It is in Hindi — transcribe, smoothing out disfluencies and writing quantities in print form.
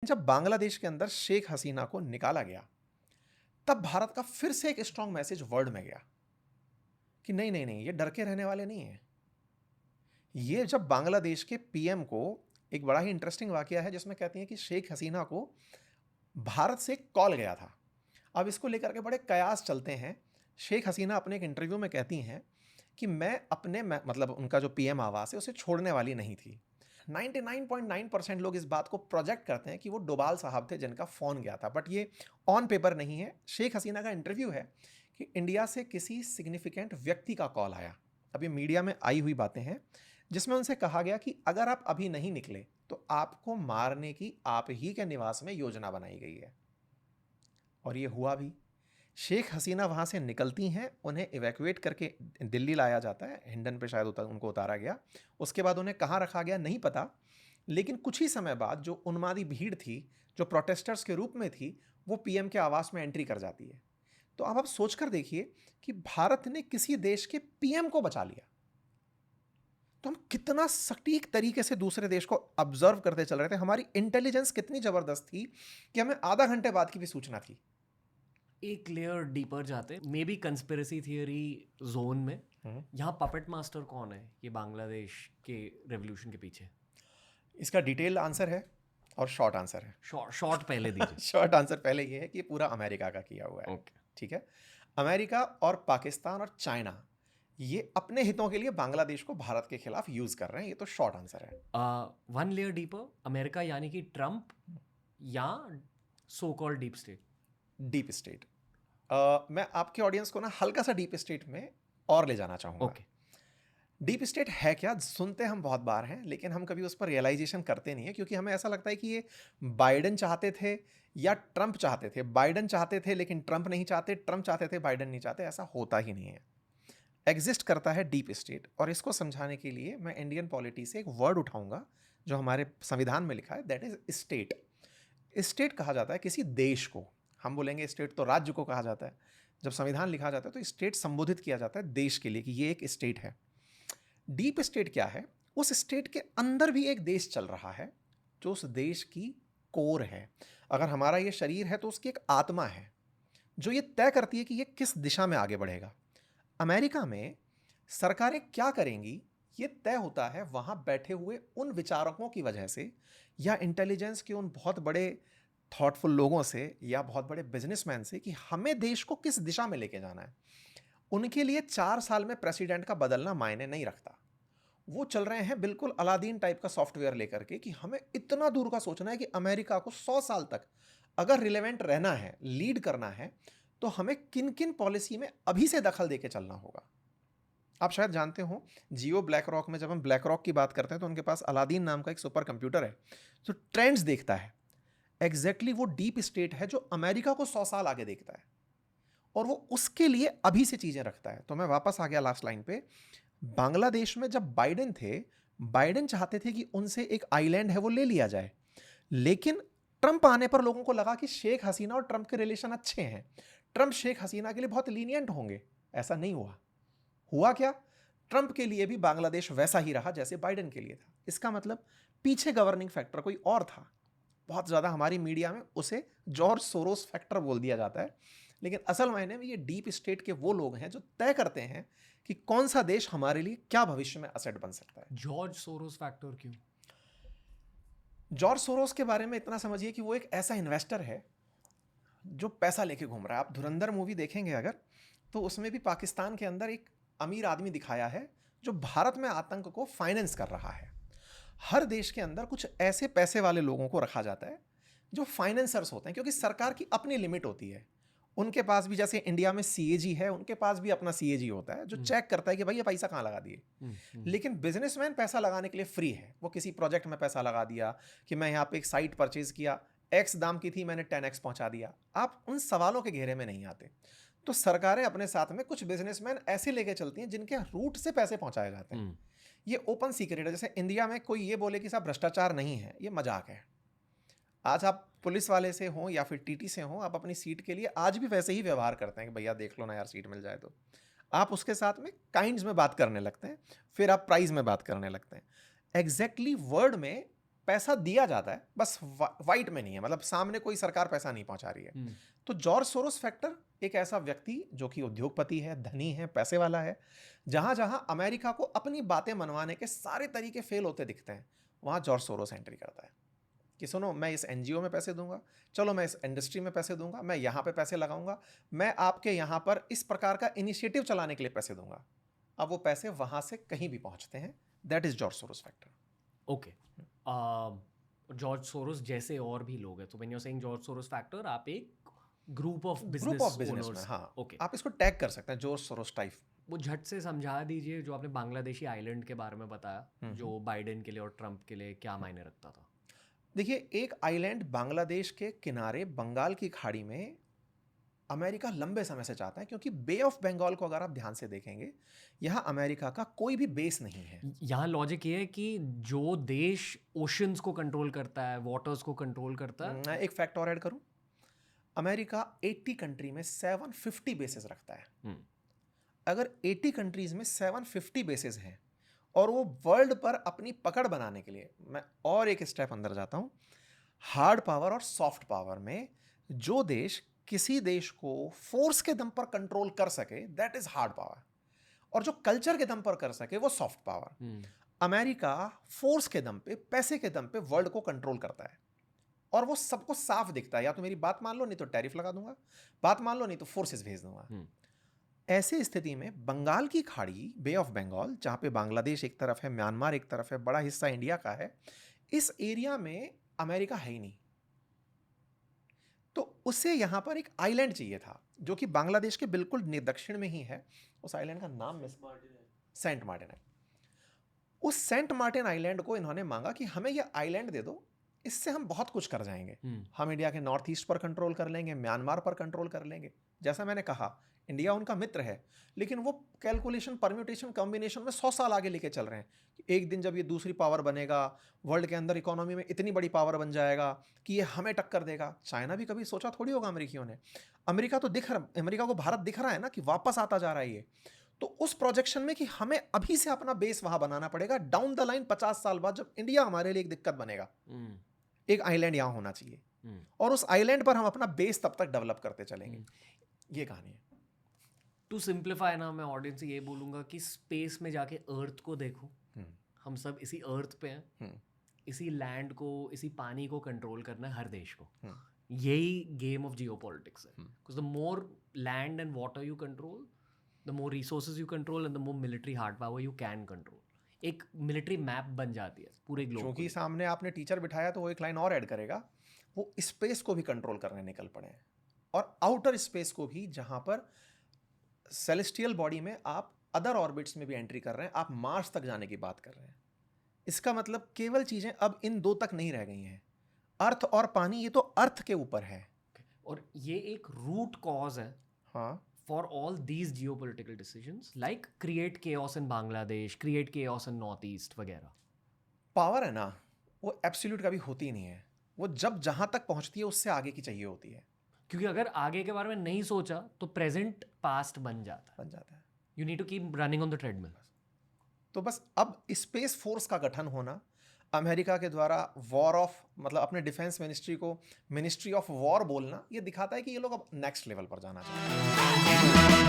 जब बांग्लादेश के अंदर शेख हसीना को निकाला गया, तब भारत का फिर से एक स्ट्रांग मैसेज वर्ल्ड में गया कि नहीं नहीं नहीं, ये डर के रहने वाले नहीं है। ये जब बांग्लादेश के पीएम को, एक बड़ा ही इंटरेस्टिंग वाकया है जिसमें कहती हैं कि शेख हसीना को भारत से कॉल गया था। अब इसको लेकर के बड़े कयास चलते हैं। शेख हसीना अपने एक इंटरव्यू में कहती हैं कि मैं अपने मतलब उनका जो पीएम आवास है उसे छोड़ने वाली नहीं थी। 99.9% लोग इस बात को प्रोजेक्ट करते हैं कि वो डोभाल साहब थे जिनका फ़ोन गया था, बट ये ऑन पेपर नहीं है। शेख हसीना का इंटरव्यू है कि इंडिया से किसी सिग्निफिकेंट व्यक्ति का कॉल आया। अब ये मीडिया में आई हुई बातें हैं जिसमें उनसे कहा गया कि अगर आप अभी नहीं निकले तो आपको मारने की आप ही के निवास में योजना बनाई गई है। और ये हुआ भी। शेख हसीना वहाँ से निकलती हैं, उन्हें इवैक्यूएट करके दिल्ली लाया जाता है, हिंडन पे शायद उनको उतारा गया। उसके बाद उन्हें कहाँ रखा गया नहीं पता, लेकिन कुछ ही समय बाद जो उन्मादी भीड़ थी, जो प्रोटेस्टर्स के रूप में थी, वो पीएम के आवास में एंट्री कर जाती है। तो अब आप सोचकर देखिए कि भारत ने किसी देश के पीएम को बचा लिया। तो हम कितना सटीक तरीके से दूसरे देश को ऑब्जर्व करते चल रहे थे। हमारी इंटेलिजेंस कितनी जबरदस्त थी कि हमें आधा घंटे बाद की भी सूचना थी। एक लेयर डीपर जाते, may be conspiracy theory zone में, यहाँ पपेट मास्टर कौन है ये बांग्लादेश के रेवोल्यूशन के पीछे? इसका डिटेल आंसर है और शॉर्ट आंसर है। शॉर्ट पहले दीजिए। शॉर्ट आंसर पहले ये है कि ये पूरा अमेरिका का किया हुआ है। ओके, ठीक है। अमेरिका और पाकिस्तान और चाइना ये अपने हितों के लिए बांग्लादेश को भारत के खिलाफ यूज कर रहे हैं। ये तो शॉर्ट आंसर है। वन लेयर डीपर, अमेरिका यानी कि ट्रम्प या so called deep state? Deep state. मैं आपके ऑडियंस को ना हल्का सा डीप स्टेट में और ले जाना चाहूँगा। ओके। डीप स्टेट है क्या, सुनते हम बहुत बार हैं, लेकिन हम कभी उस पर रियलाइजेशन करते नहीं है, क्योंकि हमें ऐसा लगता है कि ये बाइडेन चाहते थे या ट्रंप चाहते थे। बाइडेन चाहते थे लेकिन ट्रंप नहीं चाहते, ट्रंप चाहते थे बाइडेन नहीं चाहते। ऐसा होता ही नहीं है। एग्जिस्ट करता है डीप स्टेट, और इसको समझाने के लिए मैं इंडियन पॉलिटी से एक वर्ड उठाऊंगा जो हमारे संविधान में लिखा है, दैट इज स्टेट। स्टेट कहा जाता है किसी देश को। हम बोलेंगे स्टेट तो राज्य को कहा जाता है। जब संविधान लिखा जाता है तो स्टेट संबोधित किया जाता है देश के लिए कि ये एक स्टेट है। डीप स्टेट क्या है? उस स्टेट के अंदर भी एक देश चल रहा है जो उस देश की कोर है। अगर हमारा ये शरीर है तो उसकी एक आत्मा है जो ये तय करती है कि ये किस दिशा में आगे बढ़ेगा। अमेरिका में सरकारें क्या करेंगी ये तय होता है वहाँ बैठे हुए उन विचारकों की वजह से, या इंटेलिजेंस के उन बहुत बड़े थॉटफुल लोगों से, या बहुत बड़े बिजनेसमैन से, कि हमें देश को किस दिशा में लेके जाना है। उनके लिए 4 साल में प्रेसिडेंट का बदलना मायने नहीं रखता। वो चल रहे हैं बिल्कुल अलादीन टाइप का सॉफ्टवेयर लेकर के कि हमें इतना दूर का सोचना है कि अमेरिका को 100 साल तक अगर रिलेवेंट रहना है, लीड करना है, तो हमें किन किन पॉलिसी में अभी से दखल देके चलना होगा। आप शायद जानते हो, जियो ब्लैक रॉक में जब हम ब्लैक रॉक की बात करते हैं तो उनके पास अलादीन नाम का एक सुपर कंप्यूटर है जो ट्रेंड्स देखता है। एग्जैक्टली वो डीप स्टेट है जो अमेरिका को 100 साल आगे देखता है, और वो उसके लिए अभी से चीजें रखता है। तो मैं वापस आ गया लास्ट लाइन पे। बांग्लादेश में जब बाइडेन थे, बाइडेन चाहते थे कि उनसे एक आइलैंड है वो ले लिया जाए, लेकिन ट्रंप आने पर लोगों को लगा कि शेख हसीना और ट्रंप के रिलेशन अच्छे हैं, ट्रंप शेख हसीना के लिए बहुत लीनियंट होंगे। ऐसा नहीं हुआ। हुआ क्या? ट्रंप के लिए भी बांग्लादेश वैसा ही रहा जैसे बाइडेन के लिए था। इसका मतलब पीछे गवर्निंग फैक्टर कोई और था। बहुत ज़्यादा हमारी मीडिया में उसे जॉर्ज सोरोस फैक्टर बोल दिया जाता है, लेकिन असल मायने में ये डीप स्टेट के वो लोग हैं जो तय करते हैं कि कौन सा देश हमारे लिए क्या भविष्य में असेट बन सकता है। जॉर्ज सोरोस फैक्टर क्यों? जॉर्ज सोरोस के बारे में इतना समझिए कि वो एक ऐसा इन्वेस्टर है जो पैसा लेके घूम रहा है। आप धुरंधर मूवी देखेंगे अगर, तो उसमें भी पाकिस्तान के अंदर एक अमीर आदमी दिखाया है जो भारत में आतंक को फाइनेंस कर रहा है। हर देश के अंदर कुछ ऐसे पैसे वाले लोगों को रखा जाता है जो फाइनेंसर्स होते हैं, क्योंकि सरकार की अपनी लिमिट होती है। उनके पास भी, जैसे इंडिया में सीएजी है, उनके पास भी अपना सीएजी होता है जो चेक करता है कि भाई ये पैसा कहाँ लगा दिए। लेकिन बिजनेसमैन पैसा लगाने के लिए फ्री है। वो किसी प्रोजेक्ट में पैसा लगा दिया कि मैं यहाँ पे एक साइट परचेज किया, एक्स दाम की थी, मैंने 10x पहुंचा दिया। आप उन सवालों के घेरे में नहीं आते। तो सरकारें अपने साथ में कुछ बिजनेसमैन ऐसे लेके चलती हैं जिनके रूट से पैसे पहुंचाए जाते हैं। ये ओपन सीक्रेट है। जैसे इंडिया में कोई ये बोले कि साहब भ्रष्टाचार नहीं है, ये मजाक है। आज आप पुलिस वाले से हों या फिर टीटी से हों, आप अपनी सीट के लिए आज भी वैसे ही व्यवहार करते हैं कि भैया देख लो ना यार, सीट मिल जाए तो। आप उसके साथ में काइंड्स में बात करने लगते हैं, फिर आप प्राइस में बात करने लगते हैं। एग्जैक्टली वर्ड में पैसा दिया जाता है, बस वाइट में नहीं है, मतलब सामने कोई सरकार पैसा नहीं पहुंचा रही है। तो जॉर्ज सोरोस फैक्टर एक ऐसा व्यक्ति जो कि उद्योगपति है, धनी है, पैसे वाला है, जहां जहां अमेरिका को अपनी बातें मनवाने के सारे तरीके फेल होते दिखते हैं, वहां जॉर्ज सोरोस एंट्री करता है कि सुनो, मैं इस एनजीओ में पैसे दूंगा, चलो मैं इस इंडस्ट्री में पैसे दूंगा, मैं यहाँ पे पैसे लगाऊंगा, मैं आपके यहाँ पर इस प्रकार का इनिशिएटिव चलाने के लिए पैसे दूंगा। अब वो पैसे वहां से कहीं भी पहुंचते हैं। That is George Soros factor. Okay, George Soros जैसे और भी लोग हैं, तो when you are saying George Soros factor, आप एक ग्रुप ऑफ बिजनेस में, हाँ, ओके, आप इसको टैग कर सकते हैं जॉर्ज सोरोस टाइप। वो झट से समझा दीजिए जो आपने बांग्लादेशी आइलैंड के बारे में बताया, जो बाइडेन के लिए और ट्रंप के लिए क्या मायने रखता था। देखिए, एक आइलैंड बांग्लादेश के किनारे बंगाल की खाड़ी में अमेरिका लंबे समय से चाहता है, क्योंकि बे ऑफ बंगाल को अगर आप ध्यान से देखेंगे, यहाँ अमेरिका का कोई भी बेस नहीं है। यहाँ लॉजिक ये है कि जो देश ओशंस को कंट्रोल करता है, वाटर्स को कंट्रोल करता है। मैं एक फैक्ट और ऐड करूं, अमेरिका 80 कंट्री में 750 बेसेस रखता है। अगर 80 कंट्रीज में 750 बेसेस हैं और वो वर्ल्ड पर अपनी पकड़ बनाने के लिए, मैं और एक स्टेप अंदर जाता हूं, हार्ड पावर और सॉफ्ट पावर में जो देश किसी देश को फोर्स के दम पर कंट्रोल कर सके, दैट इज हार्ड पावर, और जो कल्चर के दम पर कर सके वो सॉफ्ट पावर। अमेरिका फोर्स के दम पे, पैसे के दम पे वर्ल्ड को कंट्रोल करता है, और वो सबको साफ दिखता है, या तो मेरी बात मान लो, नहीं तो टैरिफ लगा दूंगा, बात मान लो, नहीं तो फोर्सेस भेज दूंगा। ऐसी स्थिति में बंगाल की खाड़ी, बे ऑफ बंगाल, जहां पे बांग्लादेश एक तरफ है, म्यांमार एक तरफ है, बड़ा हिस्सा इंडिया का है, इस एरिया में अमेरिका है ही नहीं। तो उसे यहां पर एक आइलैंड चाहिए था जो कि बांग्लादेश के बिल्कुल दक्षिण में ही है। उस आइलैंड का नाम सेंट मार्टिन है। उस सेंट मार्टिन आइलैंड को इन्होंने मांगा कि हमें यह आइलैंड दे दो, इससे हम बहुत कुछ कर जाएंगे। हम इंडिया के नॉर्थ ईस्ट पर कंट्रोल कर लेंगे, म्यांमार पर कंट्रोल कर लेंगे। जैसा मैंने कहा, इंडिया उनका मित्र है, लेकिन वो कैलकुलेशन, परम्यूटेशन, कॉम्बिनेशन में 100 साल आगे लेके चल रहे हैं कि एक दिन जब ये दूसरी पावर बनेगा, वर्ल्ड के अंदर इकोनॉमी में इतनी बड़ी पावर बन जाएगा कि ये हमें टक्कर देगा। चाइना भी कभी सोचा थोड़ी होगा अमेरिकियों ने। अमेरिका तो अमेरिका को भारत दिख रहा है ना कि वापस आता जा रहा है ये। तो उस प्रोजेक्शन में कि हमें अभी से अपना बेस वहां बनाना पड़ेगा, डाउन द लाइन 50 साल बाद जब इंडिया हमारे लिए एक दिक्कत बनेगा, एक आइलैंड यहां होना चाहिए, और उस आइलैंड पर हम अपना बेस तब तक डेवलप करते चलेंगे। ये कहानी है। टू सिंप्लीफाई ना, मैं ऑडियंस से ये बोलूंगा कि स्पेस में जाके अर्थ को देखो, हम सब इसी अर्थ पे हैं, इसी लैंड को, इसी पानी को कंट्रोल करना है हर देश को। यही गेम ऑफ जियोपॉलिटिक्स है, because the more land and water you control, the more resources you control, and the more military hard power you can control. एक मिलिट्री मैप बन जाती है पूरे ग्लोब। क्योंकि सामने आपने टीचर बिठाया तो वो एक लाइन और ऐड करेगा, वो स्पेस को भी कंट्रोल करने निकल पड़े हैं, और आउटर स्पेस को भी, जहां पर सेलेस्टियल बॉडी में आप अदर ऑर्बिट्स में भी एंट्री कर रहे हैं, आप मार्स तक जाने की बात कर रहे हैं। इसका मतलब केवल चीजें अब इन दो तक नहीं रह गई हैं, अर्थ और पानी, ये तो अर्थ के ऊपर है। और ये एक रूट कॉज है, हाँ, for all these geopolitical decisions, like create chaos in Bangladesh, create chaos in North East वगैरह। पावर है ना, वो एब्सोल्यूट कभी होती नहीं है, वो जब जहां तक पहुंचती है उससे आगे की चाहिए होती है। क्योंकि अगर आगे के बारे में नहीं सोचा तो प्रेजेंट पास्ट बन जाता है। You need to keep running on the treadmill. तो बस अब स्पेस फोर्स का गठन होना, अमेरिका के द्वारा वॉर ऑफ, मतलब अपने डिफेंस मिनिस्ट्री को मिनिस्ट्री ऑफ वॉर बोलना, ये दिखाता है कि ये लोग अब नेक्स्ट लेवल पर जाना चाहते हैं।